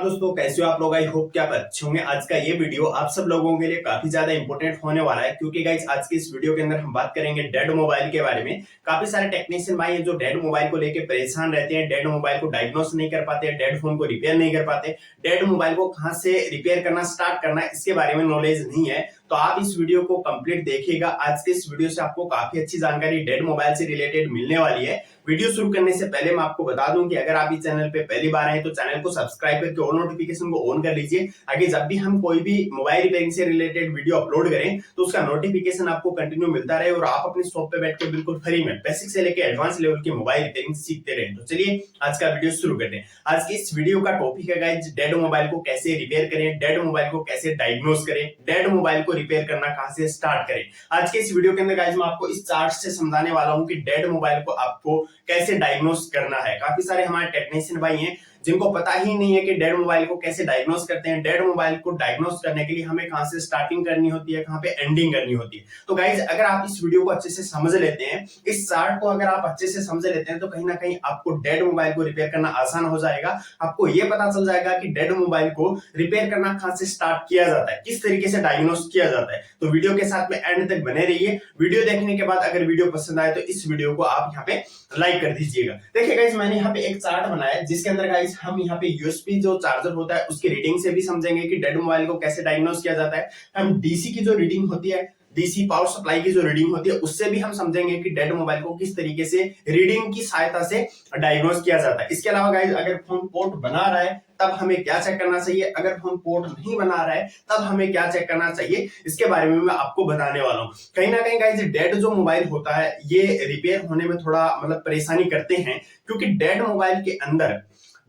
नमस्कार दोस्तों, कैसे हो आप लोग। आई होप कि आप अच्छे होंगे। आज का ये वीडियो आप सब लोगों के लिए काफी ज्यादा इंपॉर्टेंट होने वाला है, क्योंकि गाइस आज के इस वीडियो के अंदर हम बात करेंगे डेड मोबाइल के बारे में। काफी सारे टेक्नीशियन भाई हैं जो डेड मोबाइल को लेकर परेशान रहते हैं, डेड मोबाइल को डायग्नोस नहीं कर पाते, डेड फोन को रिपेयर नहीं कर पाते, डेड मोबाइल को कहां से रिपेयर करना स्टार्ट करना इसके बारे में नॉलेज नहीं है। तो आप इस वीडियो को कंप्लीट देखिएगा। आज के इस वीडियो से आपको काफी अच्छी जानकारी डेड मोबाइल से रिलेटेड मिलने वाली है। वीडियो शुरू करने से पहले मैं आपको बता दूं कि अगर आप इस चैनल पे पहली बार आए तो चैनल को सब्सक्राइब करके ऑल नोटिफिकेशन को ऑन कर लीजिए, आगे जब भी हम कोई भी मोबाइल रिपेयरिंग से रिलेटेड वीडियो अपलोड करें तो उसका नोटिफिकेशन आपको कंटिन्यू मिलता रहे और आप अपनी शॉप पे बैठ के बिल्कुल फ्री में बेसिक से लेकर एडवांस लेवल की मोबाइल रिपेयरिंग सीखते रहे। तो चलिए आज का वीडियो शुरू करते हैं। आज की इस वीडियो का टॉपिक है गाइस, डेड मोबाइल को कैसे रिपेयर करें, डेड मोबाइल को कैसे डायग्नोस करें, डेड मोबाइल को रिपेयर करना कहां से स्टार्ट करें। आज के इस वीडियो के अंदर गाइस मैं आपको इस चार्ट से समझाने वाला हूं कि डेड मोबाइल को आपको कैसे डायग्नोस करना है। काफी सारे हमारे टेक्नीशियन भाई हैं जिनको पता ही नहीं है कि डेड मोबाइल को कैसे डायग्नोस करते हैं। डेड मोबाइल को डायग्नोस करने के लिए हमें कहां से स्टार्टिंग करनी होती है, कहां पे एंडिंग करनी होती है। तो गाइज अगर आप इस वीडियो को अच्छे से समझ लेते हैं, इस चार्ट को अगर आप अच्छे से समझ लेते हैं तो कहीं ना कहीं आपको डेड मोबाइल को रिपेयर करना आसान हो जाएगा। आपको यह पता चल जाएगा कि डेड मोबाइल को रिपेयर करना कहां से स्टार्ट किया जाता है, किस तरीके से डायग्नोस किया जाता है। तो वीडियो के साथ में एंड तक बने रहिए। वीडियो देखने के बाद अगर वीडियो पसंद आए तो इस वीडियो को आप यहाँ पे लाइक कर दीजिएगा। देखिए गाइस मैंने यहाँ पे एक चार्ट बनाया है जिसके अंदर गाइस हम यहाँ पे यूएसबी जो चार्जर होता है उसकी रीडिंग से भी समझेंगे कि डेड मोबाइल को कैसे डायग्नोस किया जाता है। हम डीसी की जो रीडिंग होती है, डीसी पावर सप्लाई की जो रीडिंग होती है उससे भी हम समझेंगे कि डेड मोबाइल को किस तरीके से रीडिंग की सहायता से डायग्नोस किया जाता है। इसके अलावा गाइस अगर फोन पोर्ट बना रहा है तब हमें क्या चेक करना चाहिए, अगर फोन पोर्ट नहीं बना रहा है तब हमें क्या चेक करना चाहिए, इसके बारे में मैं आपको बताने वाला हूं। कहीं ना कहीं गाइस डेड जो मोबाइल होता है ये रिपेयर होने में थोड़ा परेशानी करते हैं, क्योंकि डेड मोबाइल के अंदर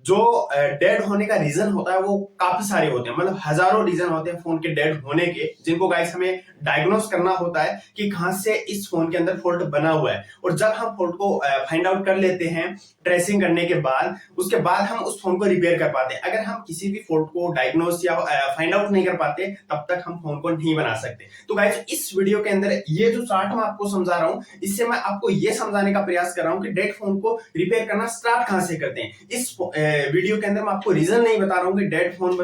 जो डेड होने का रीजन होता है वो काफी सारे होते हैं, हजारों रीजन होते हैं फोन के डेड होने के, जिनको गाइस हमें डायग्नोस करना होता है कि कहां से इस फोन के अंदर फॉल्ट बना हुआ है। और जब हम फॉल्ट को फाइंड आउट कर लेते हैं ट्रेसिंग करने के बाद, उसके बाद हम उस फोन को रिपेयर कर पाते हैं। अगर हम किसी भी फॉल्ट को डायग्नोस या फाइंड आउट नहीं कर पाते तब तक हम फोन को नहीं बना सकते। तो गाइस इस वीडियो के अंदर ये जो चार्ट मैं आपको समझा रहा हूं इससे मैं आपको ये समझाने का प्रयास कर रहा हूं कि डेड फोन को रिपेयर करना स्टार्ट कहां से करते हैं। इस वीडियो के अंदर मैं आपको रीजन नहीं बता रहा हूं कि डेड फोन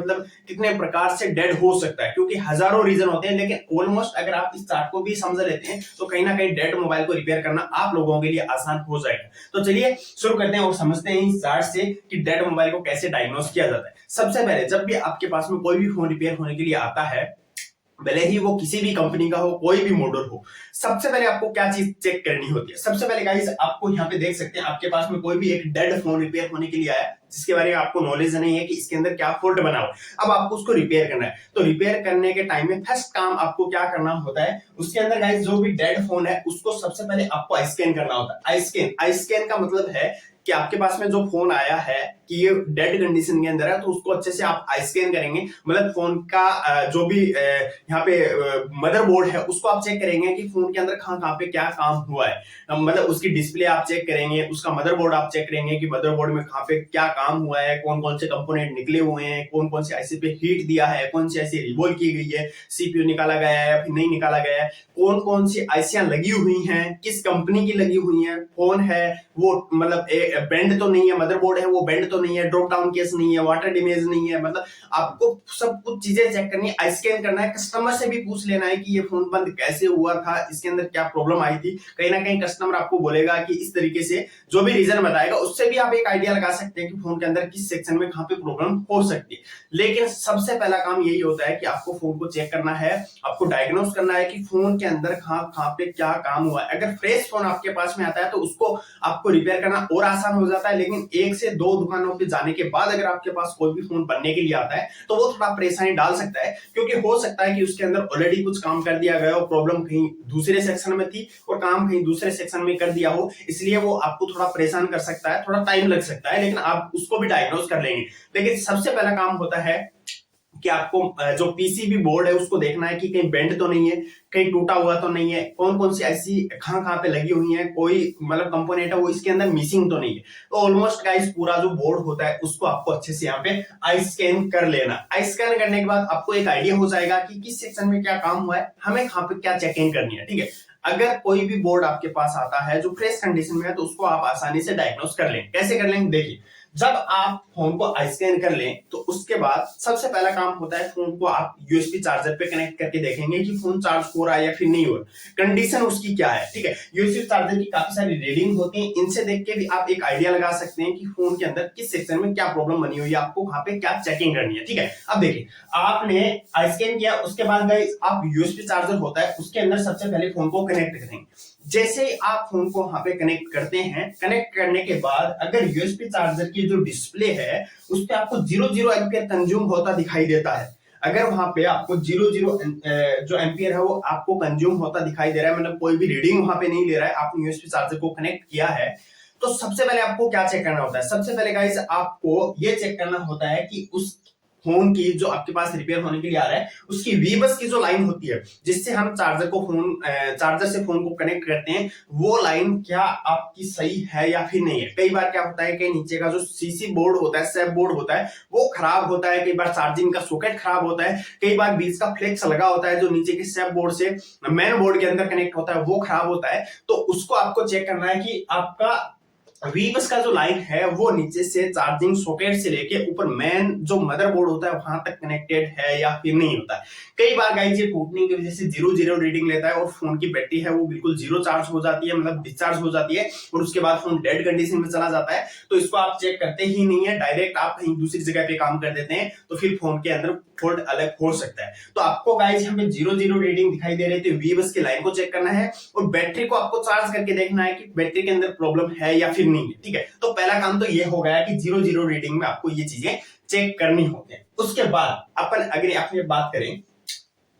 कितने प्रकार से डेड हो सकता है, क्योंकि हजारों रीजन होते हैं, लेकिन ऑलमोस्ट अगर आप इस चार्ट को भी समझ लेते हैं तो कहीं ना कहीं डेड मोबाइल को रिपेयर करना आप लोगों के लिए आसान हो जाएगा। तो चलिए शुरू करते हैं और समझते हैं इस चार्ट से कि डेड मोबाइल को कैसे डायग्नोस किया जाता है। सबसे पहले जब भी आपके पास में कोई भी फोन रिपेयर होने के लिए आता है, भले ही वो किसी भी कंपनी का हो, कोई भी मॉडल हो, सबसे पहले आपको क्या चीज चेक करनी होती है। सबसे पहले गाइस आपको यहाँ पे देख सकते हैं आपके पास में कोई भी एक डेड फोन रिपेयर होने के लिए आया जिसके बारे में आपको नॉलेज नहीं है कि इसके अंदर क्या फॉल्ट बना हुआ। अब आपको उसको रिपेयर करना है, तो रिपेयर करने के टाइम में फर्स्ट काम आपको क्या करना होता है, उसके अंदर गाइस जो भी डेड फोन है उसको सबसे पहले आपको आई स्कैन करना होता है। आई स्कैन का मतलब है कि आपके पास में जो फोन आया है कि ये डेड कंडीशन के अंदर है, तो उसको अच्छे से आप आई स्कैन करेंगे। फोन का जो भी यहाँ पे मदरबोर्ड है उसको आप चेक करेंगे कि फोन के अंदर कहां पे क्या काम हुआ है। उसकी डिस्प्ले आप चेक करेंगे, उसका मदरबोर्ड आप चेक करेंगे कि मदरबोर्ड में कहां पे क्या काम हुआ है, कौन कौन से कंपोनेंट निकले हुए हैं, कौन कौन से आईसी पे हीट दिया है, कौन सी आईसी रिवॉल्व की गई है, सीपीयू निकाला गया है या फिर नहीं निकाला गया है, कौन कौन सी आईसियां लगी हुई हैं, किस कंपनी की लगी हुई है, कौन है वो बेंड तो नहीं है, मदरबोर्ड है वो बेंड तो नहीं है, ड्रॉप डाउन केस नहीं है, वाटर डैमेज नहीं है। आपको सब कुछ चीजें चेक करनी है, आई स्कैन करना है। कस्टमर से भी पूछ लेना है कि ये फोन बंद कैसे हुआ था, इसके अंदर क्या प्रॉब्लम आई थी। कहीं ना कहीं कस्टमर आपको बोलेगा कि इस तरीके से जो भी रीजन बताएगा उससे भी आप एक आइडिया लगा सकते हैं कि फोन के अंदर किस सेक्शन में कहां पे प्रॉब्लम हो सकती है। लेकिन सबसे पहला काम यही होता है कि आपको फोन को चेक करना है, आपको डायग्नोस करना है कि फोन के अंदर कहां पे क्या काम हुआ है। अगर फ्रेश फोन आपके पास में आता है तो उसको आपको रिपेयर करना और आसान हो जाता है, लेकिन एक से दो दुकानों पे जाने के बाद अगर आपके पास कोई भी फोन बनने के लिए आता है तो वो थोड़ा परेशानी डाल सकता है, क्योंकि हो सकता है कि उसके अंदर ऑलरेडी कुछ काम कर दिया गया हो, प्रॉब्लम कहीं दूसरे सेक्शन में थी और काम कहीं दूसरे सेक्शन में कर दिया हो, इसलिए वो आपको थोड़ा परेशान कर सकता है, थोड़ा टाइम लग सकता है, लेकिन आप उसको भी डायग्नोस कर लेंगे। लेकिन सबसे पहला काम होता है कि आपको जो पीसीबी बोर्ड है उसको देखना है कि कहीं बेंड तो नहीं है, कहीं टूटा हुआ तो नहीं है, कौन कौन सी ऐसी कहां पे लगी हुई है, कोई कंपोनेंट है वो इसके अंदर मिसिंग तो नहीं है। तो ऑलमोस्ट गाइस पूरा जो बोर्ड होता है उसको आपको अच्छे से यहाँ पे आई स्कैन कर लेना। आई स्कैन करने के बाद आपको एक आइडिया हो जाएगा कि किस सेक्शन में क्या काम हुआ है, हमें कहां पे क्या चेकिंग करनी है। ठीक है, अगर कोई भी बोर्ड आपके पास आता है जो फ्रेश कंडीशन में है तो उसको आप आसानी से डायग्नोस कर लेंगे। कैसे कर लेंगे देखिए, जब आप फोन को स्कैन कर लें तो उसके बाद सबसे पहला काम होता है, फोन को आप यूएसबी चार्जर पे कनेक्ट करके देखेंगे कि फोन चार्ज हो रहा है या फिर नहीं हो रहा, कंडीशन उसकी क्या है। ठीक है, यूएसबी चार्जर की काफी सारी रीडिंग होती है, इनसे देख के भी आप एक आइडिया लगा सकते हैं कि फोन के अंदर किस सेक्शन में क्या प्रॉब्लम बनी हुई है, आपको वहां पे क्या चेकिंग करनी है। ठीक है, अब देखिए आपने स्कैन किया, उसके बाद आप यूएसबी चार्जर होता है उसके अंदर सबसे पहले फोन को कनेक्ट करेंगे। जैसे ही आप फोन को वहां पे कनेक्ट करते हैं, कनेक्ट करने के बाद अगर यूएसबी चार्जर की जो डिस्प्ले है उस पे आपको 0 एम्पियर कंज्यूम होता दिखाई देता है, अगर वहां पे आपको 0 जो एम्पियर है वो आपको कंज्यूम होता दिखाई दे रहा है, मतलब कोई भी रीडिंग वहां पे नहीं ले रहा है, आपने यूएसबी चार्जर को कनेक्ट किया है, तो सबसे पहले आपको क्या चेक करना होता है। सबसे पहले गाइस आपको ये चेक करना होता है कि उस फोन की जो आपके पास रिपेयर होने के लिए आ रहा है उसकी वीबस की जो लाइन होती है जिससे हम चार्जर से फोन को कनेक्ट करते हैं, वो लाइन क्या आपकी सही है या फिर नहीं है। कई बार क्या होता है कि नीचे का जो सीसी बोर्ड होता है, सेप बोर्ड होता है, वो खराब होता है, कई बार चार्जिंग का सॉकेट खराब होता है, कई बार बीच का फ्लेक्स लगा होता है जो नीचे के सेप बोर्ड से मेन बोर्ड के अंदर कनेक्ट होता है वो खराब होता है, तो उसको आपको चेक करना है कि आपका वीबस का जो लाइन है वो नीचे से चार्जिंग सॉकेट से लेके ऊपर मेन जो मदरबोर्ड होता है वहां तक कनेक्टेड है या फिर नहीं होता है। कई बार गाइस ये टूटने की वजह से 0 रीडिंग लेता है और फोन की बैटरी है वो बिल्कुल 0 चार्ज हो जाती है, मतलब डिस्चार्ज हो जाती है और उसके बाद फोन डेड कंडीशन में चला जाता है। तो इसको आप चेक करते ही नहीं है, डायरेक्ट आप कहीं दूसरी जगह पे काम कर देते हैं तो फिर फोन के अंदर फॉल्ट अलग हो सकता है। तो आपको गाइस यहाँ पे 0 रीडिंग दिखाई दे रही थी, वीबस की लाइन को चेक करना है और बैटरी को आपको चार्ज करके देखना है कि बैटरी के अंदर प्रॉब्लम है या फिर नहीं है। ठीक है, तो पहला काम तो ये हो गया कि 0 रीडिंग में आपको ये चीजें चेक करनी होती है। उसके बाद अपन अगर आपने बात करें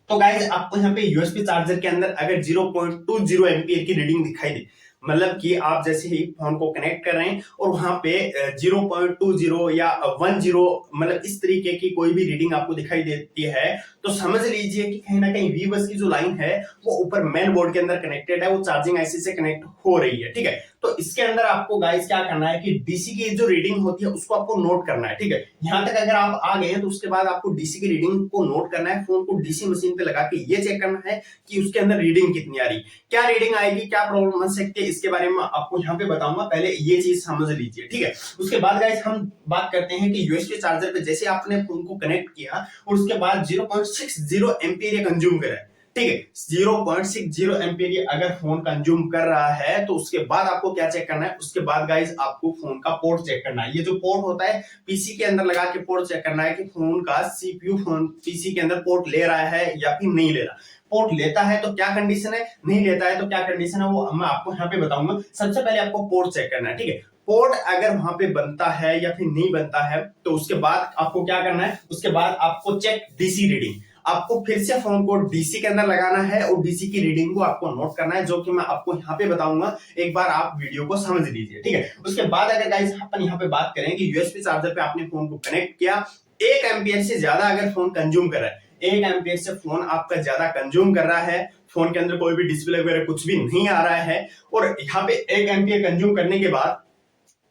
तो गाइस आपको यहाँ पे यूएसबी चार्जर के अंदर अगर 0.20 एम्पियर की रीडिंग दिखाई दे, मतलब कि आप जैसे ही फोन को कनेक्ट कर रहे हैं और वहां पे 0.20 या 10 मतलब इस तरीके की कोई भी रीडिंग आपको दिखाई देती है तो समझ लीजिए कि कहीं ना कहीं वीबस की जो लाइन है वो ऊपर मेन बोर्ड के अंदर कनेक्टेड है, वो चार्जिंग आईसी से कनेक्ट हो रही है। ठीक है, तो इसके अंदर आपको गाइस क्या करना है कि डीसी की जो रीडिंग होती है उसको आपको नोट करना है। ठीक है, यहां तक अगर आप आ गए तो उसके बाद आपको डीसी की रीडिंग को नोट करना है, फोन को डीसी मशीन पे लगा के ये चेक करना है कि उसके अंदर रीडिंग कितनी आ रही, क्या रीडिंग आएगी, क्या प्रॉब्लम बन सकती है, इसके बारे में आपको यहाँ पे बताऊंगा, पहले ये चीज समझ लीजिए। ठीक है, उसके बाद गाइस हम बात करते हैं कि यूएसबी चार्जर पे जैसे आपने फोन को कनेक्ट किया और उसके बाद 0.60 एम्पियर कंज्यूम करा है। ठीक है, 0.60 एम्पियर अगर फोन कंज्यूम कर रहा है तो उसके बाद आपको क्या चेक करना है, उसके बाद गाइस आपको फोन का पोर्ट चेक करना है। ये जो पोर्ट होता है पीसी के अंदर लगा के पोर्ट चेक करना है कि फोन का सीपीयू फोन पीसी के अंदर पोर्ट ले रहा है या फिर नहीं ले रहा। पोर्ट लेता है तो क्या कंडीशन है, नहीं लेता है तो क्या कंडीशन है, वो मैं आपको यहाँ पे बताऊंगा। सबसे पहले आपको पोर्ट चेक करना है। ठीक है, पोर्ट अगर वहां पे बनता है या फिर नहीं बनता है तो उसके बाद आपको क्या करना है, उसके बाद आपको चेक डीसी रीडिंग, आपको फिर से फोन को डीसी के अंदर लगाना है और डीसी की रीडिंग को आपको नोट करना है, जो कि मैं आपको यहाँ पे बताऊंगा, एक बार आप वीडियो को समझ लीजिए। ठीक है, उसके बाद अगर गाइस अपन यहाँ पे बात करें कि यूएसबी चार्जर पे आपने फोन को कनेक्ट किया, 1 एम्पियर से ज्यादा अगर फोन कंज्यूम कर रहा है, 1 एम्पियर से फोन आपका ज्यादा कंज्यूम कर रहा है, फोन के अंदर कोई भी डिस्प्ले वगैरह कुछ भी नहीं आ रहा है और यहाँ पे 1 एम्पियर कंज्यूम करने के बाद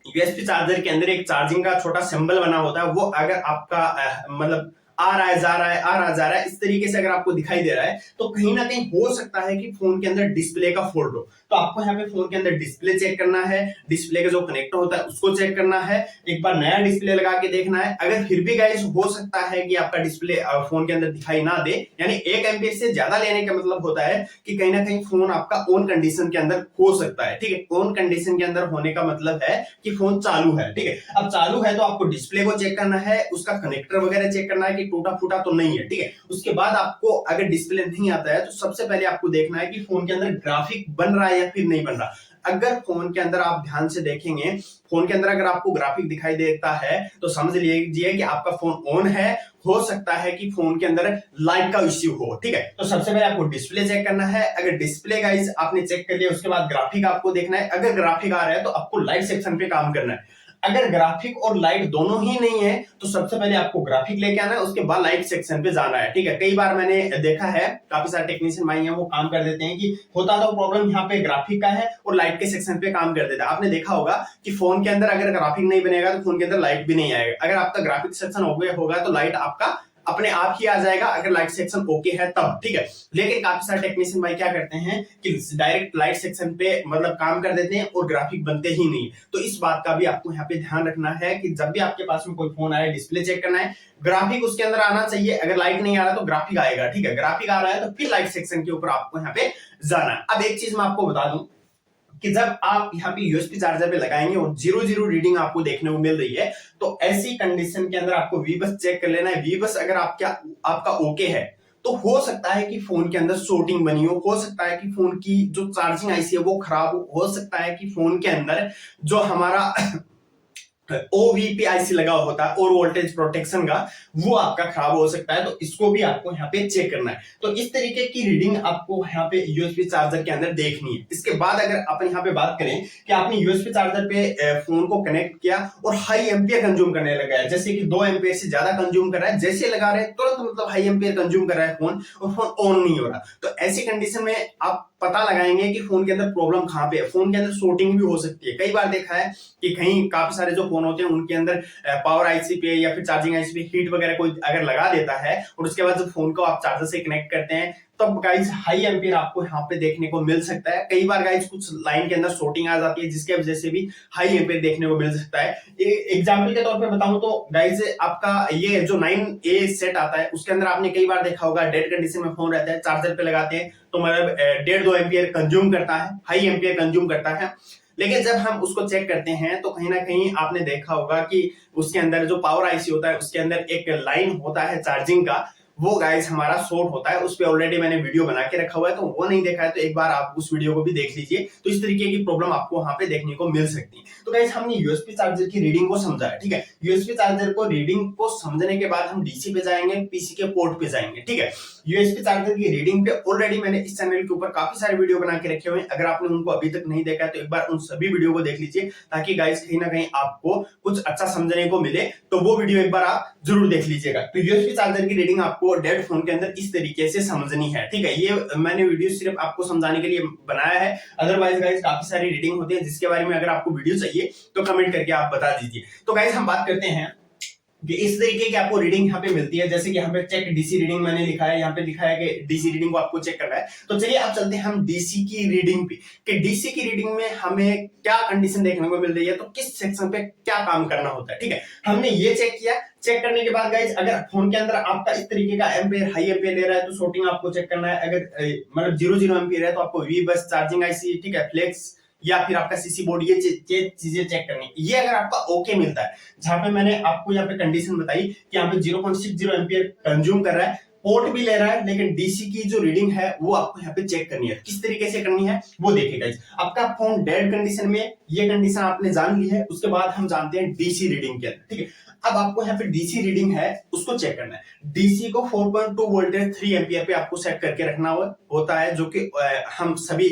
यूएसबी चार्जर के अंदर एक चार्जिंग का छोटा सिंबल बना होता है, वो अगर आपका मतलब आ रहा है, जा रहा है, आ रहा जा रहा है, इस तरीके से अगर आपको दिखाई दे रहा है तो कहीं ना कहीं हो सकता है कि फोन के अंदर डिस्प्ले का फॉल्ट हो। तो आपको यहाँ पे फोन के अंदर डिस्प्ले चेक करना है, डिस्प्ले का जो कनेक्टर होता है उसको चेक करना है, एक बार नया डिस्प्ले लगा के देखना है। अगर फिर भी गाइस हो सकता है कि आपका डिस्प्ले फोन के अंदर दिखाई ना दे, यानी 1 एम्पियर से ज्यादा लेने का मतलब होता है कि कहीं ना कहीं फोन आपका ऑन कंडीशन के अंदर हो सकता है। ठीक है, ऑन कंडीशन के अंदर होने का मतलब है कि फोन चालू है। ठीक है, अब चालू है तो आपको डिस्प्ले को चेक करना है, उसका कनेक्टर वगैरह चेक करना है कि टूटा फूटा तो नहीं है। ठीक है, उसके बाद आपको अगर डिस्प्ले नहीं आता है तो सबसे पहले आपको देखना है कि फोन के अंदर ग्राफिक बन रहा है या फिर नहीं बन रहा। अगर फोन के अंदर आप ध्यान से देखेंगे, फोन के अंदर अगर आपको ग्राफिक दिखाई देता है तो समझ लीजिए कि आपका फोन ऑन है, हो सकता है कि फोन के अंदर लाइट का इश्यू हो। ठीक है, तो सबसे पहले आपको डिस्प्ले चेक करना है, अगर डिस्प्ले गाइस आपने चेक कर लिया उसके बाद ग्राफिक आपको देखना है, अगर ग्राफिक आ रहा है तो आपको लाइट सेक्शन पे काम करना है। अगर ग्राफिक और लाइट दोनों ही नहीं है तो सबसे पहले आपको ग्राफिक लेके आना है, उसके बाद लाइट सेक्शन पे जाना है। ठीक है, कई बार मैंने देखा है काफी सारे टेक्नीशियन भाई हैं वो काम कर देते हैं कि होता तो प्रॉब्लम यहाँ पे ग्राफिक का है और लाइट के सेक्शन पे काम कर देता है। आपने देखा होगा कि फोन के अंदर अगर ग्राफिक नहीं बनेगा तो फोन के अंदर लाइट भी नहीं आएगा, अगर आपका ग्राफिक सेक्शन हो गया होगा तो लाइट आपका अपने आप ही आ जाएगा अगर लाइट सेक्शन ओके है तब, ठीक है। लेकिन काफी सारे टेक्नीशियन भाई क्या करते हैं कि डायरेक्ट लाइट सेक्शन पे मतलब काम कर देते हैं और ग्राफिक बनते ही नहीं। तो इस बात का भी आपको यहाँ पे ध्यान रखना है कि जब भी आपके पास में कोई फोन आए, डिस्प्ले चेक करना है, ग्राफिक उसके अंदर आना चाहिए। अगर लाइट नहीं आ रहा तो ग्राफिक आएगा, ठीक है। ग्राफिक आ रहा है तो फिर लाइट सेक्शन के ऊपर आपको यहाँ पे जाना है। अब एक चीज मैं आपको बता दूं कि जब आप यहाँ पे यूएसबी चार्जर पे लगाएंगे और 0 रीडिंग आपको देखने को मिल रही है, तो ऐसी कंडीशन के अंदर आपको वीबस चेक कर लेना है। वीबस अगर आपका ओके है तो हो सकता है कि फोन के अंदर शॉर्टिंग बनी हो सकता है कि फोन की जो चार्जिंग आईसी है वो खराब हो सकता है कि फोन के अंदर जो हमारा ओवीपीआईसी लगा होता है और वोल्टेज प्रोटेक्शन का, वो आपका खराब हो सकता है। तो इसको भी आपको यहाँ पे चेक करना है। तो इस तरीके की रीडिंग आपको यहाँ पे यूएसबी चार्जर के अंदर देखनी है। इसके बाद अगर अपन यहाँ पे बात करें कि आपने यूएसबी चार्जर पे फोन को कनेक्ट किया और हाई एम्पियर कंज्यूम करने लगा है, जैसे कि 2 एम्पियर से ज्यादा कंज्यूम कर रहा है, जैसे लगा रहे हैं तुरंत मतलब हाई एम्पियर कंज्यूम कर रहा है फोन और फोन ऑन नहीं हो रहा, तो ऐसी कंडीशन में आप पता लगाएंगे कि फोन के अंदर प्रॉब्लम कहां पे है। फोन के अंदर शॉर्टिंग भी हो सकती है। कई बार देखा है कि कहीं काफी सारे जो फोन होते हैं उनके अंदर पावर आईसी पे या फिर चार्जिंग आईसी पे हीट वगैरह कोई अगर लगा देता है और उसके बाद जब फोन को आप चार्जर से कनेक्ट करते हैं तब गाइज हाई एम्पियर आपको यहाँ पे देखने को मिल सकता है। कई बार गाइज कुछ लाइन के अंदर शॉर्टिंग आ जाती है जिसके वजह से भी हाई एम्पियर देखने को मिल सकता है। एग्जाम्पल के तौर पे बताऊं तो गाइज आपका ये जो 9A सेट आता है उसके अंदर आपने कई बार देखा होगा डेड कंडीशन में फोन रहता है, चार्जर पे लगाते हैं तो मतलब 1.5-2 एम्पियर कंज्यूम करता है, हाई एम्पियर कंज्यूम करता है। लेकिन जब हम उसको चेक करते हैं तो कहीं ना कहीं आपने देखा होगा कि उसके अंदर जो पावर आईसी होता है उसके अंदर एक लाइन होता है चार्जिंग का, वो गाइस हमारा शॉर्ट होता है। उस पे ऑलरेडी मैंने वीडियो बना के रखा हुआ है, तो वो नहीं देखा है तो एक बार आप उस वीडियो को भी देख लीजिए। तो इस तरीके की प्रॉब्लम आपको वहां पे देखने को मिल सकती है। तो गाइस हमने यूएसबी चार्जर की रीडिंग को समझा है, ठीक है। यूएसबी चार्जर को रीडिंग को समझने के बाद हम डीसी पे जाएंगे, पीसी के पोर्ट पे जाएंगे, ठीक है। यूएसबी चार्जर की रीडिंग पे ऑलरेडी मैंने इस चैनल के ऊपर काफी सारे वीडियो बना के रखे हुए हैं। अगर आपने उनको अभी तक नहीं देखा है तो एक बार उन सभी वीडियो को देख लीजिए ताकि गाइस कहीं ना कहीं आपको कुछ अच्छा समझने को मिले। तो वो वीडियो एक बार आप जरूर देख लीजिएगा। तो यूएसबी चार्जर की रीडिंग आपको डेड फोन के अंदर इस तरीके से समझनी है, ठीक है। ये मैंने वीडियो सिर्फ आपको समझाने के लिए बनाया है। अदरवाइज गाइस काफी सारी रीडिंग होती है जिसके बारे में अगर आपको वीडियो चाहिए तो कमेंट करके आप बता दीजिए। तो गाइस हम बात करते हैं कि इस तरीके की आपको रीडिंग यहाँ पे मिलती है। जैसे कि यहाँ पे चेक डीसी रीडिंग मैंने लिखा है, यहाँ पे लिखा है कि डीसी रीडिंग को आपको चेक करना है। तो चलिए आप चलते हैं हम डीसी की रीडिंग पे कि डीसी की रीडिंग में हमें क्या कंडीशन देखने को मिल रही है, तो किस सेक्शन पे क्या काम करना होता है, ठीक है। हमने ये चेक किया। चेक करने के बाद गाइस अगर फोन के अंदर आपका इस तरीके का एम्पियर हाई एम्पियर ले रहा है तो शॉर्टिंग आपको चेक करना है। अगर मतलब 0 एम्पियर है तो आपको वी बस चार्जिंग आईसी, ठीक है, फ्लेक्स या फिर आपका सीसी बोर्ड, ये चीजें चेक करनी। ये अगर आपका ओके मिलता है, जहां पे मैंने आपको यहाँ पे कंडीशन बताई कि यहाँ पे 0.60 एम्पियर कंज्यूम कर रहा है, पोर्ट भी ले रहा है, लेकिन डीसी की जो रीडिंग है वो आपको यहाँ पे चेक करनी है। किस तरीके से करनी है वो देखिएगा। आपका फोन डेड कंडीशन में, ये कंडीशन आपने जान ली है, उसके बाद हम जानते हैं डीसी रीडिंग के अंदर, ठीक है। अब आपको यहाँ पे डीसी रीडिंग है उसको चेक करना है। डीसी को 4.2 वोल्टेज 3 एम्पियर पे आपको सेट करके रखना होता है, जो कि हम सभी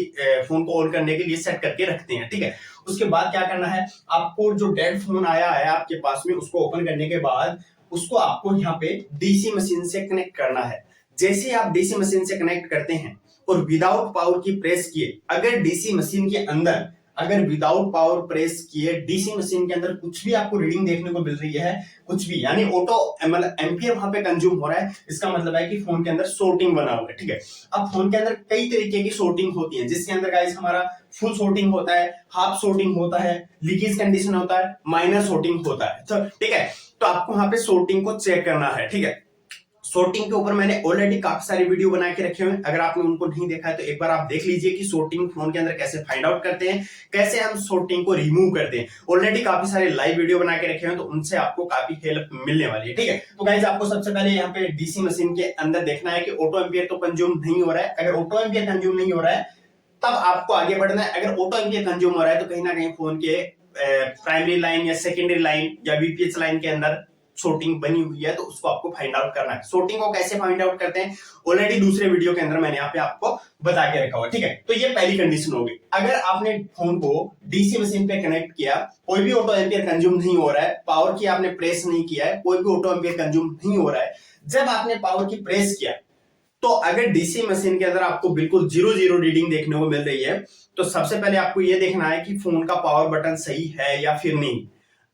फोन को ऑन करने के लिए सेट करके रखते हैं, ठीक है। उसके बाद क्या करना है, आपको जो डेड फोन आया है आपके पास में उसको ओपन करने के बाद उसको आपको यहाँ पे डीसी मशीन से कनेक्ट करना है। जैसे आप डीसी मशीन से कनेक्ट करते हैं और विदाउट पावर की प्रेस किए, अगर डीसी मशीन के अंदर विदाउट पावर प्रेस किए डीसी मशीन के अंदर कुछ भी आपको रीडिंग देखने को मिल रही है, कुछ भी, यानी ऑटो मतलब एम्पियर वहां पे कंज्यूम हो रहा है, इसका मतलब है कि फोन के अंदर शॉर्टिंग बना हुआ है, ठीक है। अब फोन के अंदर कई तरीके की शॉर्टिंग होती है, जिसके अंदर गाइस हमारा फुल शॉर्टिंग होता है, हाफ शॉर्टिंग होता है, लीकेज कंडीशन होता है, माइनर शॉर्टिंग होता है, तो ठीक है। तो आपको वहां पे शॉर्टिंग को चेक करना है, ठीक है। शॉर्टिंग के ऊपर मैंने ऑलरेडी काफी सारे वीडियो बना के रखे हुए हैं। अगर आपने उनको नहीं देखा है तो एक बार आप देख लीजिए कि शॉर्टिंग फोन के अंदर कैसे फाइंड आउट करते हैं, कैसे हम शॉर्टिंग को रिमूव करते हैं। ऑलरेडी काफी सारे लाइव वीडियो बना के रखे हुए हैं, तो उनसे आपको काफी हेल्प मिलने वाली है, ठीक है। तो गाइस आपको सबसे पहले यहाँ पे डीसी मशीन के अंदर देखना है कि ऑटो एम्पियर तो कंज्यूम नहीं हो रहा है। अगर ऑटो एम्पियर कंज्यूम नहीं हो रहा है तब आपको आगे बढ़ना है। अगर ऑटो एम्पियर कंज्यूम हो रहा है तो कहीं ना कहीं फोन के प्राइमरी लाइन या सेकेंडरी लाइन या बीपीएच लाइन के अंदर शॉर्टिंग बनी हुई है, तो उसको आपको फाइंड आउट करना है। शॉर्टिंग को कैसे फाइंड आउट करते हैं ऑलरेडी दूसरे वीडियो के अंदर मैंने यहाँ पे आपको बता के रखा हुआ, ठीक है। तो ये पहली कंडीशन होगी। अगर आपने फोन को डीसी मशीन पे कनेक्ट किया, कोई भी ऑटो एम्पियर कंज्यूम नहीं हो रहा है, पावर की आपने प्रेस नहीं किया है, कोई भी ऑटो एम्पियर कंज्यूम नहीं हो रहा है, जब आपने पावर की प्रेस किया तो अगर डीसी मशीन के अंदर आपको बिल्कुल 0 रीडिंग देखने को मिल रही है, तो सबसे पहले आपको यह देखना है कि फोन का पावर बटन सही है या फिर नहीं।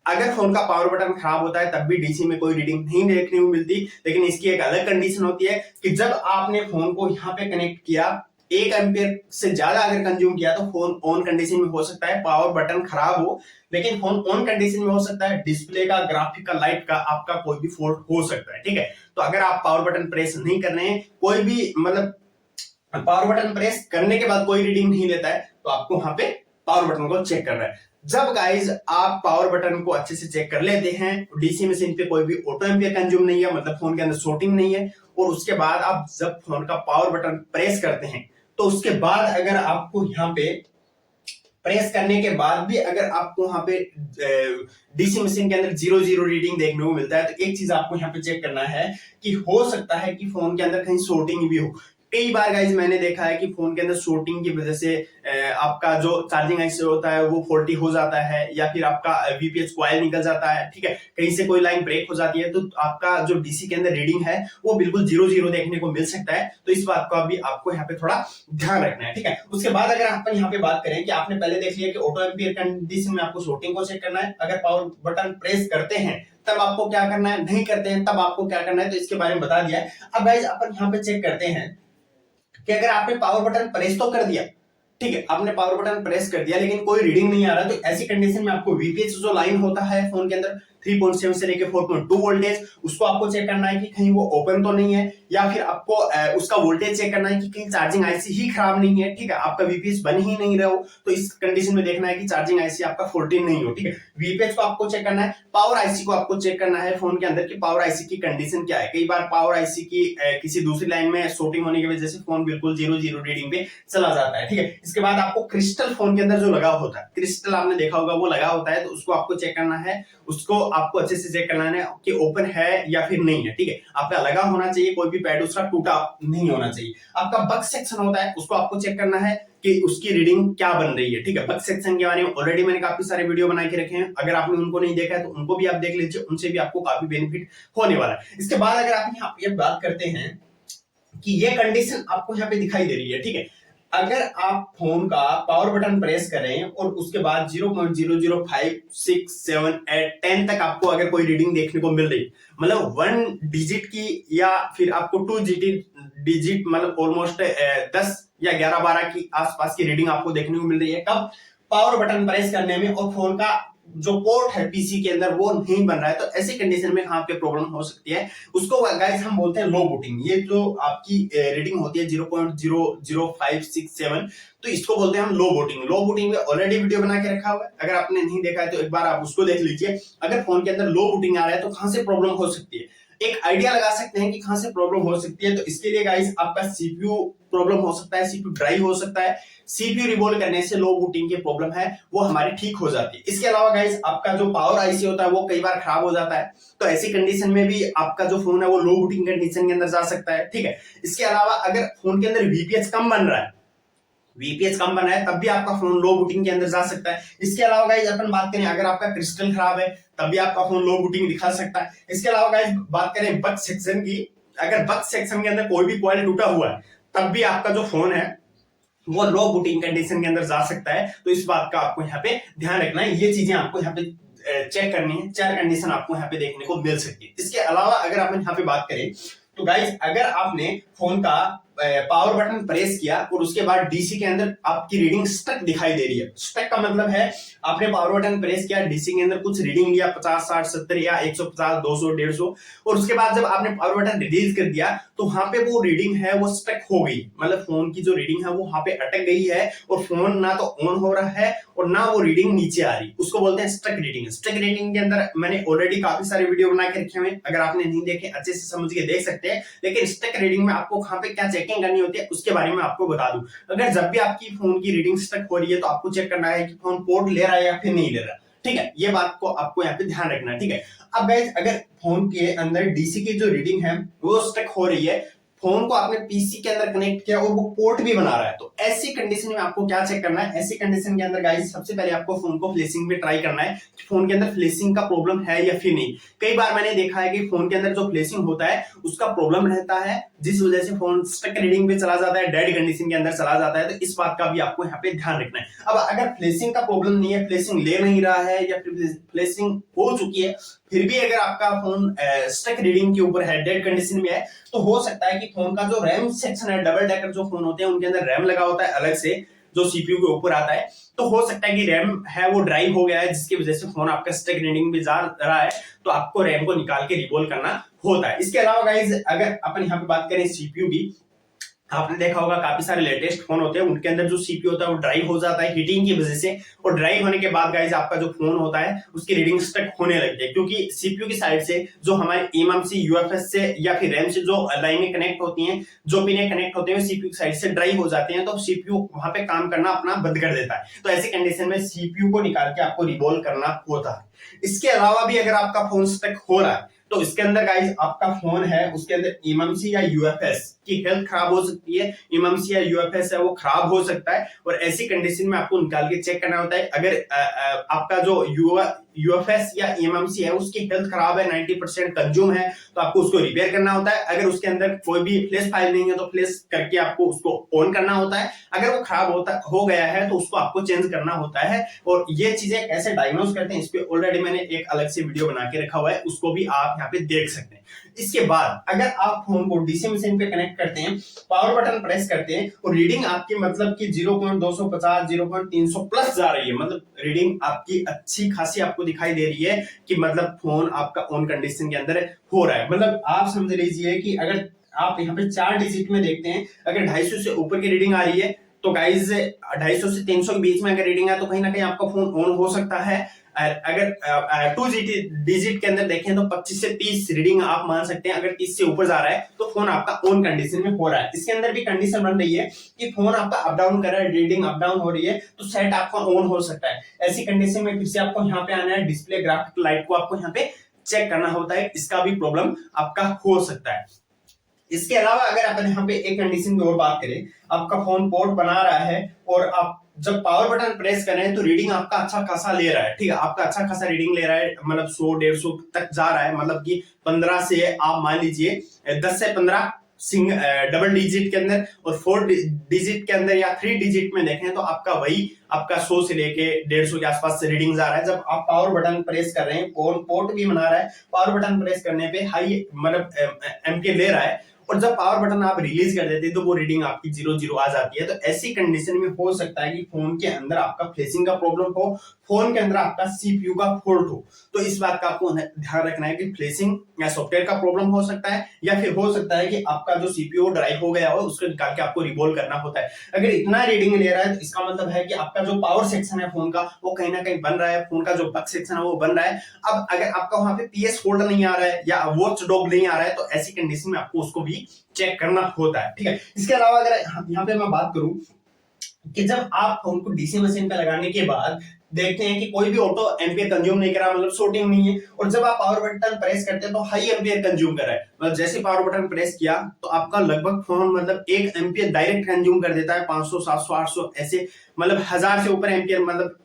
अगर फोन का पावर बटन खराब होता है तब भी डीसी में कोई रीडिंग नहीं देखने को मिलती, लेकिन इसकी एक अलग कंडीशन होती है कि जब आपने फोन को यहाँ पे कनेक्ट किया, 1 एम्पियर से ज्यादा अगर कंज्यूम किया तो फोन ऑन कंडीशन में हो सकता है, पावर बटन खराब हो, लेकिन फोन ऑन कंडीशन में हो सकता है, डिस्प्ले का, ग्राफिक का, लाइट का आपका कोई भी फॉल्ट हो सकता है। ठीक है, तो अगर आप पावर बटन प्रेस नहीं कर रहे हैं, कोई भी मतलब पावर बटन प्रेस करने के बाद कोई रीडिंग नहीं लेता है, तो आपको वहां पे पावर बटन को चेक करना है। जब गाइज आप पावर बटन को अच्छे से चेक कर लेते हैं, डीसी मशीन पे कोई भी ऑटो एम्पियर कंज्यूम नहीं है, मतलब फोन के अंदर शॉर्टिंग नहीं है, और उसके बाद आप जब फोन का पावर बटन प्रेस करते हैं, तो उसके बाद अगर आपको यहाँ पे प्रेस करने के बाद भी अगर आपको यहाँ पे डीसी मशीन के अंदर 0 रीडिंग देखने को मिलता है, तो एक चीज आपको यहाँ पे चेक करना है कि हो सकता है कि फोन के अंदर कहीं शॉर्टिंग भी हो। कई बार गाइज मैंने देखा है कि फोन के अंदर शॉर्टिंग की वजह से आपका जो चार्जिंग आईसी होता है वो फॉल्टी हो जाता है, या फिर आपका वीपीएस कॉइल निकल जाता है। ठीक है, कहीं से कोई लाइन ब्रेक हो जाती है, तो आपका जो डीसी के अंदर रीडिंग है वो बिल्कुल 0 देखने को मिल सकता है। तो इस बात का भी आपको यहाँ पे थोड़ा ध्यान रखना है। ठीक है, उसके बाद अगर अपन यहाँ पे बात करें कि आपने पहले देख लिया कि ऑटो एम्पियर कंडीशन में आपको शॉर्टिंग को चेक करना है, अगर पावर बटन प्रेस करते हैं तब आपको क्या करना है, नहीं करते हैं तब आपको क्या करना है, तो इसके बारे में बता दिया है। अब गाइज अपन यहाँ पे चेक करते हैं कि अगर आपने पावर बटन प्रेस तो कर दिया, ठीक है, आपने पावर बटन प्रेस कर दिया लेकिन कोई रीडिंग नहीं आ रहा, तो ऐसी कंडीशन में आपको वीपीएस जो लाइन होता है फोन के अंदर 3.7 से लेके 4.2 वोल्टेज, उसको आपको चेक करना है कि कहीं वो ओपन तो नहीं है, या फिर आपको उसका वोल्टेज चेक करना है कि कहीं चार्जिंग आईसी ही खराब नहीं है। ठीक है, आपका वीपीएस बन ही नहीं रहा हो, तो इस कंडीशन में देखना है कि चार्जिंग आईसी आपका 14 नहीं हो। ठीक है, वीपीएस को आपको चेक करना है, पावर आईसी को आपको चेक करना है फोन के अंदर की पावर आईसी की कंडीशन क्या है। कई बार पावर आईसी की किसी दूसरी लाइन में शॉर्टिंग होने की वजह से फोन बिल्कुल 0 रीडिंग पे चला जाता है। ठीक है, इसके बाद आपको क्रिस्टल फोन के अंदर जो लगा होता है, क्रिस्टल आपने देखा होगा वो लगा होता है, तो उसको आपको चेक करना है, उसको आपको अच्छे से चेक करना है कि ओपन है या फिर नहीं है। ठीक है, आपका लगा होना चाहिए, कोई भी पैड उसका टूटा नहीं होना चाहिए। आपका बक सेक्शन होता है, उसको आपको चेक करना है कि उसकी रीडिंग क्या बन रही है। ठीक है, बक सेक्शन के बारे में ऑलरेडी मैंने काफी सारे वीडियो बना के रखे हैं, अगर आपने उनको नहीं देखा है तो उनको भी आप देख लीजिए, उनसे भी आपको काफी बेनिफिट होने वाला है। इसके बाद अगर आप यहाँ पे बात करते हैं कि ये कंडीशन आपको यहाँ पे दिखाई दे रही है, ठीक है, अगर आप फोन का पावर बटन प्रेस करें और उसके बाद 0.00567 तक आपको अगर कोई रीडिंग देखने को मिल रही, मतलब 1 डिजिट की या फिर आपको 2 डिजिट मतलब ऑलमोस्ट 10 या 11-12 की आसपास की रीडिंग आपको देखने को मिल रही है, कब पावर बटन प्रेस करने में, और फोन का जो पोर्ट है पीसी के अंदर वो नहीं बन रहा है, तो ऐसी कंडीशन में कहां पे प्रॉब्लम हो सकती है, उसको गाइस हम बोलते हैं लो बूटिंग। ये जो आपकी रीडिंग होती है 0.00567, तो इसको बोलते हैं हम लो बूटिंग। लो बूटिंग में ऑलरेडी वीडियो बना के रखा हुआ है, अगर आपने नहीं देखा है तो एक बार आप उसको देख लीजिए। अगर फोन के अंदर लो बूटिंग आ रहा है तो कहां से प्रॉब्लम हो सकती है, एक आइडिया लगा सकते हैं कि कहां से प्रॉब्लम हो सकती है। तो इसके लिए गाइस आपका सीपीयू प्रॉब्लम हो सकता है, सीपीयू ड्राई हो सकता है, सीपीयू रिवॉल्व करने से लो बूटिंग की प्रॉब्लम है वो हमारी ठीक हो जाती है। इसके अलावा गाइस आपका जो पावर आईसी होता है वो कई बार खराब हो जाता है, तो ऐसी कंडीशन में भी आपका जो फोन है वो लो बूटिंग कंडीशन के अंदर जा सकता है। ठीक है, इसके अलावा अगर फोन के अंदर वीपीएस कम बन रहा है, वीपीएस कम बना है, तब भी आपका फोन लो बूटिंग के अंदर जा सकता है। इसके अलावा गाइस अपन बात करें अगर आपका क्रिस्टल खराब है तब भी आपका फोन लो बूटिंग दिखा सकता है। इसके अलावा गाइस बात करें बग सेक्शन की, अगर बग सेक्शन के अंदर कोई भी कॉइल टूटा हुआ है तब भी आपका जो फोन है वो लो बूटिंग कंडीशन के अंदर जा सकता है। तो इस बात का आपको यहाँ पे ध्यान रखना है, ये चीजें आपको यहाँ पे चेक करनी है, 4 कंडीशन आपको यहाँ पे देखने को मिल सकती है। इसके अलावा अगर अपन यहाँ पे बात करें तो गाइस अगर आपने फोन का पावर बटन प्रेस किया और उसके बाद डीसी के अंदर आपकी रीडिंग स्टक दिखाई दे रही है, स्टक का मतलब है आपने पावर बटन प्रेस किया, डीसी के अंदर कुछ रीडिंग लिया 50, 60, 70 या 150, 200, 150, और उसके बाद जब आपने पावर बटन रिलीज कर दिया तो वहां पे वो रीडिंग है वो स्टक हो गई, मतलब फोन की जो रीडिंग है वो वहां पे अटक गई है और फोन ना तो ऑन हो रहा है और ना वो रीडिंग नीचे आ रही, उसको बोलते हैं स्टक रीडिंग। स्टक रीडिंग के अंदर मैंने ऑलरेडी काफी सारे वीडियो बना के रखे हुए, अगर आपने नहीं देखे अच्छे से समझ के देख सकते हैं। लेकिन स्टक रीडिंग में आपको कहां पे क्या चेकिंग करनी होती है उसके बारे में आपको बता दूं। अगर जब भी आपकी फोन की रीडिंग स्टक हो रही है तो आपको चेक करना है कि फोन पोर्ट ले रहा है या फिर नहीं ले रहा। ठीक है, ये बात को आपको यहाँ पे ध्यान रखना है। ठीक है, अब गाइस अगर फोन के अंदर डीसी की जो रीडिंग है वो स्टक हो रही है, फोन को आपने पीसी के अंदर कनेक्ट किया और वो पोर्ट भी बना रहा है, तो ऐसी कंडीशन में आपको क्या चेक करना है? ऐसी कंडीशन के अंदर गाइस सबसे पहले आपको फोन को फ्लैशिंग पे ट्राई करना है कि फोन के अंदर फ्लैशिंग का प्रॉब्लम है या फिर नहीं। कई बार मैंने देखा है कि फोन के अंदर जो फ्लैशिंग होता है उसका प्रॉब्लम रहता है, जिस वजह से फोन स्टक रीडिंग पे चला जाता है, डेड कंडीशन के अंदर चला जाता है। तो इस बात का भी आपको यहाँ पे ध्यान रखना है। अब अगर फ्लैशिंग का प्रॉब्लम नहीं है, फ्लैशिंग ले नहीं रहा है या फिर फ्लैशिंग हो चुकी है, फिर भी अगर आपका फोन स्टक रीडिंग के ऊपर है, डेड कंडीशन में है, तो हो सकता है कि फोन का जो रैम सेक्शन है, डबल डेकर जो फोन होते हैं उनके अंदर रैम लगा होता है अलग से जो सीपीयू के ऊपर आता है, तो हो सकता है कि रैम है वो ड्राइव हो गया है, जिसकी वजह से फोन आपका स्टक रीडिंग में जा रहा है, तो आपको रैम को निकाल के रिवॉल्व करना होता है। इसके अलावा गाइज अगर अपन यहाँ पे बात करें सीपीयू की, आपने देखा होगा काफी सारे लेटेस्ट फोन होते हैं उनके अंदर जो सीपीयू होता है वो ड्राइव हो जाता है हीटिंग की वजह से, और ड्राइव होने के बाद गाइज आपका जो फोन होता है उसकी रीडिंग स्टक होने लगती है, क्योंकि सीपीयू की साइड से जो हमारे एमएमसी यूएफएस से या फिर रैम से जो लाइनें कनेक्ट होती हैं, जो पिनें कनेक्ट होते हैं सीपीयू की साइड से ड्राइव हो जाते हैं, तो सीपीयू वहां पे काम करना अपना बंद कर देता है। तो ऐसी कंडीशन में सीपीयू को निकाल के आपको रिवॉल्व करना होता है। इसके अलावा भी अगर आपका फोन स्टक हो रहा है तो इसके अंदर गाइज आपका फोन है उसके अंदर एमएमसी या यूएफएस की हेल्थ खराब हो सकती है, एमएमसी या यूएफएस है वो खराब हो सकता है, और ऐसी कंडीशन में आपको निकाल के चेक करना होता है। अगर आपका जो यूएफएस या एमएमसी है उसकी हेल्थ खराब है, 90% कंज्यूम है, तो आपको उसको रिपेयर करना होता है। अगर उसके अंदर कोई भी फ्लैश फाइल नहीं है तो फ्लैश करके आपको उसको ऑन करना होता है। अगर वो खराब हो गया है तो उसको आपको चेंज करना होता है। और ये चीजें कैसे डायग्नोज करते हैं इस पे ऑलरेडी मैंने एक अलग से वीडियो बना के रखा हुआ है, उसको भी आप यहाँ पे देख सकते हैं। इसके बाद अगर आप फोन को डीसी मशीन पे कनेक्ट करते हैं, पावर बटन प्रेस करते हैं और रीडिंग आपकी मतलब कि 0.250 0.300 प्लस जा रही है, मतलब रीडिंग आपकी अच्छी खासी आपको दिखाई दे रही है कि मतलब फोन आपका ऑन कंडीशन के अंदर हो रहा है। मतलब आप समझ लीजिए कि अगर आप यहाँ पे 4 डिजिट में देखते हैं, अगर 250 से ऊपर की रीडिंग आ रही है तो गाइज 250 से 300 के बीच में अगर रीडिंग है तो कहीं ना कहीं आपका फोन ऑन हो सकता है। अगर 2 डिजिट के अंदर देखें तो 25 से 30 रीडिंग आप मान सकते हैं। अगर 30 से ऊपर जा रहा है तो फोन आपका ऑन कंडीशन में हो रहा है। इसके अंदर भी कंडीशन बन रही है कि फोन आपका अप डाउन कर रहा है, रीडिंग अप डाउन हो रही है, तो सेट आपका ऑन हो सकता है। ऐसी कंडीशन में फिर से आपको यहाँ पे आना है, डिस्प्ले ग्राफिक लाइट को आपको यहाँ पे चेक करना होता है, इसका भी प्रॉब्लम आपका हो सकता है। इसके अलावा अगर अपन यहाँ पे एक कंडीशन की और बात करें, आपका फोन पोर्ट बना रहा है और आप जब पावर बटन प्रेस करें तो रीडिंग आपका अच्छा खासा ले रहा है, ठीक है, आपका अच्छा खासा रीडिंग ले रहा है, मतलब 100-150 तक जा रहा है, मतलब कि 15 से आप मान लीजिए 10 से 15 डबल डिजिट के अंदर, और 4 डिजिट के अंदर या 3 डिजिट में देखें तो आपका वही आपका 100 से लेके 150 के आसपास से रीडिंग आ रहा है। जब आप पावर बटन प्रेस कर रहे हैं, फोन पोर्ट भी बना रहा है, पावर बटन प्रेस करने पे हाई मतलब एमपीए ले रहा है, और जब पावर बटन आप रिलीज कर देते हैं तो वो रीडिंग आपकी 0 आ जाती है। तो ऐसी कंडीशन में हो सकता है कि फोन के अंदर आपका फ्लैशिंग का प्रॉब्लम हो, फोन के अंदर आपका सीपीयू का फॉल्ट हो। तो इस बात का आपको ध्यान रखना है कि फ्लैशिंग या सॉफ्टवेयर का प्रॉब्लम हो सकता है, या फिर हो सकता है कि आपका जो सीपीयू ड्राइव हो गया हो उसको निकाल के आपको रिवॉल्व करना होता है। अगर इतना रीडिंग ले रहा है तो इसका मतलब है कि आपका जो पावर सेक्शन है फोन का वो कहीं ना कहीं बन रहा है, फोन का जो बक सेक्शन है वो बन रहा है। अब अगर आपका वहां पे पीएस होल्डर नहीं आ रहा है या वॉच डॉग नहीं आ रहा है तो ऐसी कंडीशन में आपको उसको भी चेक करना होता है, ठीक है। इसके अलावा अगर यहाँ पे मैं बात करूं कि जब आप फोन को डीसी मशीन पे लगाने के बाद देखते हैं कि कोई भी ऑटो एम्पियर कंज्यूम नहीं कर रहा, मतलब शॉर्टिंग नहीं है, और जब आप पावर बटन प्रेस करते हैं तो हाई एम्पियर कंज्यूम कर रहा है, मतलब जैसे पावर बटन प्रेस किया तो आपका लगभग फोन मतलब 1 एम्पियर डायरेक्ट कंज्यूम कर देता है, 500 700 800 ऐसे, मतलब 1000 से ऊपर एम्पियर, मतलब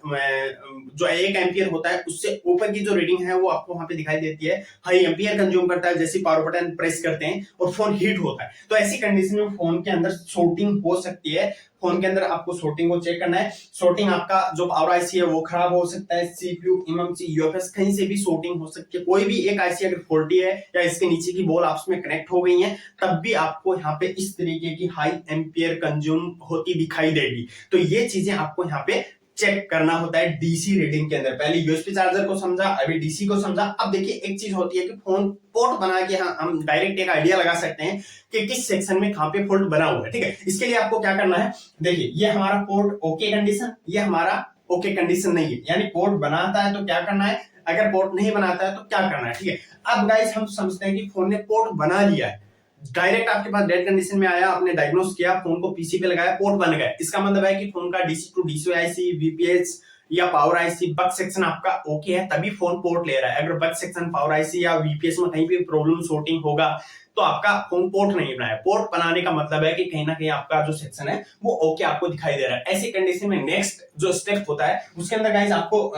जो 1 एम्पियर होता है उससे ऊपर की जो रीडिंग है वो आपको वहां पे दिखाई देती है, हाई एम्पियर कंज्यूम करता है जैसे पावर बटन प्रेस करते हैं और फोन हीट होता है। तो ऐसी कंडीशन में फोन के अंदर शॉर्टिंग हो सकती है। फोन के अंदर आपको शॉर्टिंग को चेक करना है। शॉर्टिंग आपका जो पावर आईसी है वो खराब हो सकता है, सीपीयू एमएमसी यूएफएस कहीं से भी शॉर्टिंग हो सकती है। कोई भी एक आईसी अगर फॉल्टी है या इसके नीचे की बॉल आपस में कनेक्ट हो गई है तब भी आपको यहाँ पे इस तरीके की हाई एम्पियर कंज्यूम होती दिखाई देगी। तो ये चीजें आपको यहाँ पे चेक करना होता है डीसी रीडिंग के अंदर। पहले यूएसबी चार्जर को समझा, अभी डीसी को समझा। अब देखिए एक चीज होती है कि फोन पोर्ट बना के हम डायरेक्ट एक आइडिया लगा सकते हैं कि किस सेक्शन में कहां पे फॉल्ट बना हुआ है, ठीक है। इसके लिए आपको क्या करना है, देखिए ये हमारा पोर्ट ओके कंडीशन, ये हमारा ओके कंडीशन नहीं है, यानी पोर्ट बनाता है तो क्या करना है, अगर पोर्ट नहीं बनाता है तो क्या करना है, ठीक है। अब गाइस हम समझते हैं कि फोन ने पोर्ट बना लिया है, डायरेक्ट आपके पास डेड कंडीशन में आया, आपने डायग्नोस किया, फोन को पीसी पे लगाया, पोर्ट बन गया, इसका मतलब है कि फोन का DC to DC IC VPS या पावर आईसी बग सेक्शन आपका ओके है तभी फोन पोर्ट ले रहा है। अगर बग सेक्शन पावर आईसी या वीपीएस में कहीं भी प्रॉब्लम शॉर्टिंग होगा तो आपका फोन पोर्ट नहीं बनाया। पोर्ट बनाने का मतलब है कि कहीं ना कहीं आपका जो सेक्शन है वो ओके आपको दिखाई दे रहा है। ऐसी कंडीशन में नेक्स्ट जो स्टेप होता है उसके अंदर गाइस आपको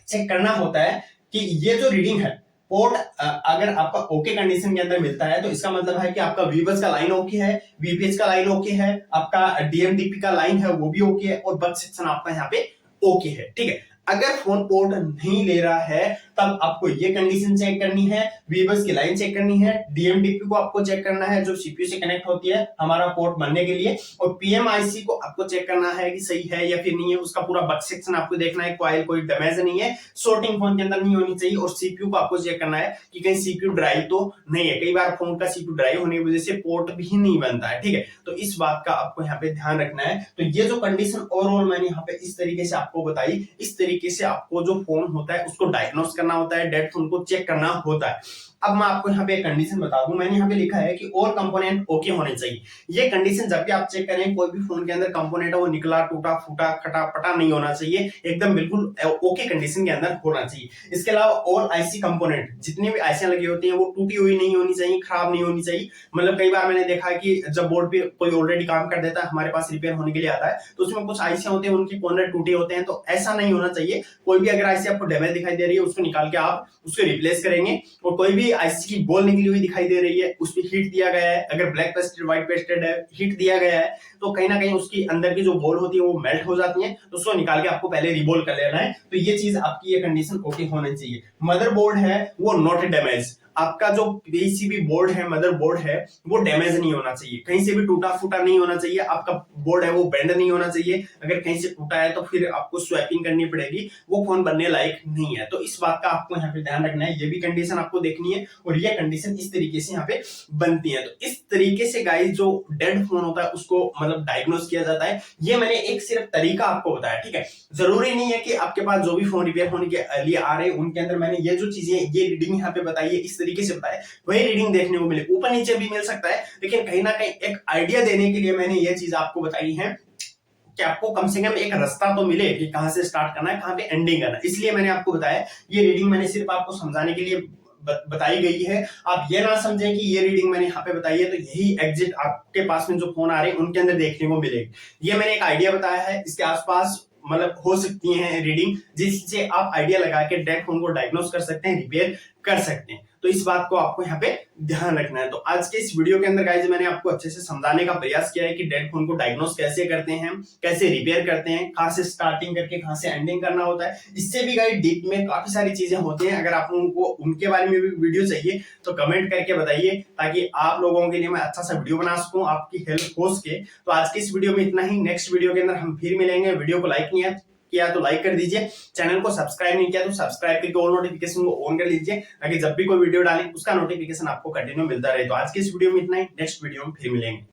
चेक करना होता है कि ये जो रीडिंग है पोर्ट अगर आपका ओके कंडीशन के अंदर मिलता है तो इसका मतलब है कि आपका वीबस का लाइन ओके है, वीपीएस का लाइन ओके है, आपका डीएमडीपी का लाइन है वो भी ओके है और बग सेक्शन आपका यहाँ पे ओके है। ठीक है, अगर फोन पोर्ट नहीं ले रहा है तब आपको ये कंडीशन चेक करनी है, वीबस की लाइन चेक करनी है, डीएमडीपी को आपको चेक करना है जो सीपीयू से कनेक्ट होती है हमारा पोर्ट बनने के लिए, और पीएमआईसी को आपको चेक करना है कि सही है या फिर नहीं है। उसका पूरा बग सेक्शन आपको देखना है, कॉइल कोई डैमेज नहीं है, शॉर्टिंग फोन के अंदर नहीं होनी चाहिए, और सीपीयू को आपको चेक करना है कि कहीं सीपीयू ड्राइव तो नहीं है। कई बार फोन का सीपीयू ड्राइव होने की वजह से पोर्ट भी नहीं बनता है। ठीक है, तो इस बात का आपको यहाँ पे ध्यान रखना है। तो ये जो कंडीशन ओवरऑल मैंने यहाँ पे इस तरीके से आपको बताई, इस तरीके से आपको जो फोन होता है उसको डायग्नोस करना होता है, डेड फोन को चेक करना होता है। अब मैं आपको यहाँ पे एक कंडीशन बता दूं, मैंने यहाँ पे लिखा है कि और कंपोनेंट ओके होने चाहिए। ये कंडीशन जब भी आप चेक करें कोई भी फोन के अंदर कंपोनेंट है वो निकला टूटा फूटा खटा पटा नहीं होना चाहिए, एकदम बिल्कुल ओके कंडीशन के अंदर होना चाहिए। इसके अलावा ऑल आईसी कंपोनेंट जितनी भी आईसी लगी होती हैं वो टूटी हुई नहीं होनी चाहिए, खराब नहीं होनी चाहिए। मतलब कई बार मैंने देखा है कि जब बोर्ड पे कोई ऑलरेडी काम कर देता है हमारे पास रिपेयर होने के लिए आता है तो उसमें कुछ आईसी होते हैं उनके कॉर्नर टूटे होते हैं, तो ऐसा नहीं होना चाहिए। कोई भी अगर आईसी आपको डैमेज दिखाई दे रही है उसको निकाल के आप उसको रिप्लेस करेंगे, और कोई भी आईसी की बॉल निकली हुई दिखाई दे रही है उसमें हीट दिया गया है, अगर ब्लैक पेस्टेड व्हाइट पेस्टेड है हीट दिया गया है तो कहीं ना कहीं उसकी अंदर की जो बॉल होती है वो मेल्ट हो जाती है, तो उसको निकाल के आपको पहले रिबोल कर लेना है। तो ये चीज आपकी ये कंडीशन ओके होनी चाहिए। मदरबोर्ड है वो नॉट डैमेज, आपका जो पीसीबी बोर्ड है मदरबोर्ड है वो डैमेज नहीं होना चाहिए, कहीं से भी टूटा फूटा नहीं होना चाहिए। आपका बोर्ड है वो बेंड नहीं होना चाहिए, अगर कहीं से टूटा है तो फिर आपको स्वैपिंग करनी पड़ेगी, वो फोन बनने लायक नहीं है। तो इस बात का आपको यहाँ पे ध्यान रखना है, ये भी कंडीशन आपको देखनी है और ये कंडीशन इस तरीके से यहाँ पे बनती है। तो इस तरीके से गाइस जो डेड फोन होता है उसको मतलब डायग्नोस किया जाता है। ये मैंने एक सिर्फ तरीका आपको बताया। ठीक है, जरूरी नहीं है कि आपके पास जो भी फोन रिपेयर होने के लिए आ रहे हैं उनके अंदर मैंने ये जो चीजें ये रीडिंग यहाँ पे बताई है इस तरीके से बताया वही रीडिंग देखने को मिले, ऊपर नीचे भी मिल सकता है, लेकिन कहीं ना कहीं एक आइडिया देने के लिए मैंने ये चीज आपको बताई है कि आपको कम से कम एक रास्ता तो मिले कि कहां से स्टार्ट करना है कहां पे एंडिंग करना है। इसलिए मैंने आपको बताया, ये रीडिंग मैंने सिर्फ आपको समझाने के लिए बताई गई है। आप ये ना समझें कि ये रीडिंग मैंने यहाँ पे बताई है तो यही एग्जिट आपके पास में जो फोन आ रहे हैं उनके अंदर देखने को मिलेगी। ये मैंने एक आइडिया बताया है, इसके आसपास मतलब हो सकती है रीडिंग जिससे आप आइडिया लगा के डेड फोन को डायग्नोस कर सकते हैं, रिपेयर कर सकते हैं। तो इस बात को आपको यहाँ पे ध्यान रखना है। तो आज के इस वीडियो के अंदर गाइस मैंने आपको अच्छे से समझाने का प्रयास किया है कि डेड फोन को डायग्नोस कैसे करते हैं, कैसे रिपेयर करते हैं, कहां से स्टार्टिंग करके कहां से एंडिंग करना होता है। इससे भी गाइस डीप में काफी सारी चीजें होती हैं। अगर आप लोगों को उनके बारे में भी वीडियो चाहिए तो कमेंट करके बताइए ताकि आप लोगों के लिए मैं अच्छा सा वीडियो बना सकूं, आपकी हेल्प हो सके। तो आज की इस वीडियो में इतना ही, नेक्स्ट वीडियो के अंदर हम फिर मिलेंगे। वीडियो को लाइक किया तो लाइक कर दीजिए, चैनल को सब्सक्राइब नहीं किया तो सब्सक्राइब करके ऑल नोटिफिकेशन को ऑन कर लीजिए ताकि जब भी कोई वीडियो डालें उसका नोटिफिकेशन आपको कंटिन्यू मिलता रहे। तो आज की इस वीडियो में इतना ही, नेक्स्ट वीडियो में फिर मिलेंगे।